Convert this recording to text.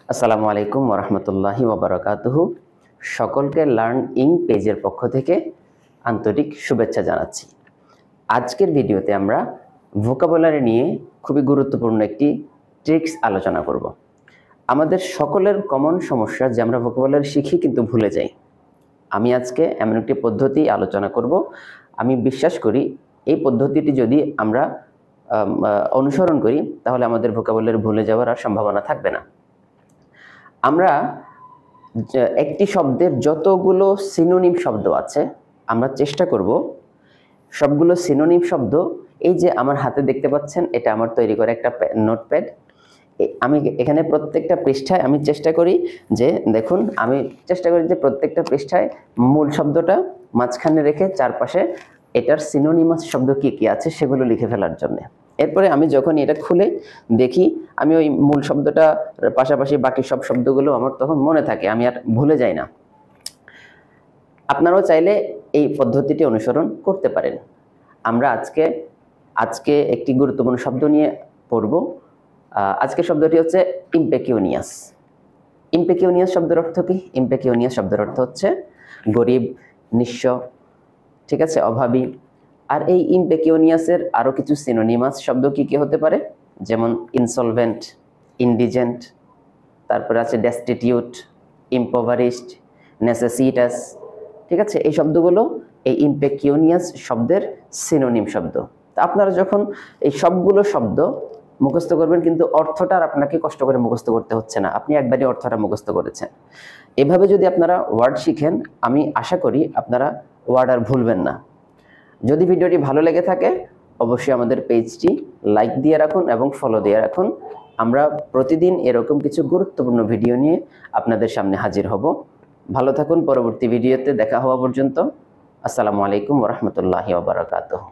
আসসালামু আলাইকুম ওয়া রাহমাতুল্লাহি ওয়া বারাকাতুহু। সকলকে লার্ন ইং পেজের পক্ষ থেকে আন্তরিক শুভেচ্ছা জানাচ্ছি। আজকের ভিডিওতে আমরা ভোকাবুলারি নিয়ে খুবই গুরুত্বপূর্ণ একটি ট্রিক্স আলোচনা করব। আমাদের সকলের কমন সমস্যা যে আমরা ভোকাবুলারি শিখি কিন্তু ভুলে যাই। আমি আজকে এমন একটি পদ্ধতি আলোচনা করব। আমি বিশ্বাস করি এই পদ্ধতিটি যদি আমরা অনুসরণ করি তাহলে আমাদের ভোকাবুলারি ভুলে যাওয়ার আর সম্ভাবনা থাকবে না। আমরা একটি শব্দের যতগুলো সিনোনিম শব্দ আছে আমরা চেষ্টা করব সবগুলো সিনোনিম শব্দ, এই যে আমার হাতে দেখতে পাচ্ছেন এটা আমার তৈরি করা একটা নোটপ্যাড। আমি এখানে প্রত্যেকটা পৃষ্ঠায় আমি চেষ্টা করি যে দেখুন আমি চেষ্টা করি যে প্রত্যেকটা পৃষ্ঠায় মূল শব্দটা মাঝখানে রেখে চারপাশে এটার সিনোনিমাস শব্দ কি কি আছে সেগুলো লিখে ফেলার জন্য। এরপরে আমি যখন এটা খুলে দেখি আমি ওই মূল শব্দটা পাশাপাশি বাকি সব শব্দগুলো আমার তখন মনে থাকে, আমি আর ভুলে যাই না। আপনারাও চাইলে এই পদ্ধতিটি অনুসরণ করতে পারেন। আমরা আজকে একটি গুরুত্বপূর্ণ শব্দ নিয়ে পড়ব। আজকের শব্দটি হচ্ছে ইম্পেকিউনিয়াস। ইম্পেকিউনিয়াস শব্দের অর্থ কি? ইম্পেকিউনিয়াস শব্দের অর্থ হচ্ছে গরিব, নিঃস্ব, ঠিক আছে, অভাবী। আর এই ইম্পেকিউনিয়াসের আরও কিছু সিনোনিমাস শব্দ কি কি হতে পারে, যেমন ইনসলভেন্ট, ইনডিজেন্ট, তারপরে আছে ডেস্টিটিউট, ইম্পোভারিশড, নেসেসিটাস, ঠিক আছে। এই শব্দগুলো এই ইম্পেকিউনিয়াস শব্দের সিনোনিম শব্দ। তা আপনারা যখন এই সবগুলো শব্দ মুখস্থ করবেন কিন্তু অর্থটা আর আপনাকে কষ্ট করে মুখস্থ করতে হচ্ছে না, আপনি একবারই অর্থটা মুখস্থ করেছেন। এভাবে যদি আপনারা ওয়ার্ড শিখেন আমি আশা করি আপনারা ওয়ার্ড আর ভুলবেন না। যদি ভিডিওটি ভালো লেগে থাকে অবশ্যই আমাদের পেজটি লাইক দিয়ে রাখুন এবং ফলো দিয়ে রাখুন। আমরা প্রতিদিন এরকম কিছু গুরুত্বপূর্ণ ভিডিও নিয়ে আপনাদের সামনে হাজির হব। ভালো থাকুন, পরবর্তী ভিডিওতে দেখা হওয়া পর্যন্ত। আসসালামু আলাইকুম ওয়া রাহমাতুল্লাহি ওয়া বারাকাতুহু।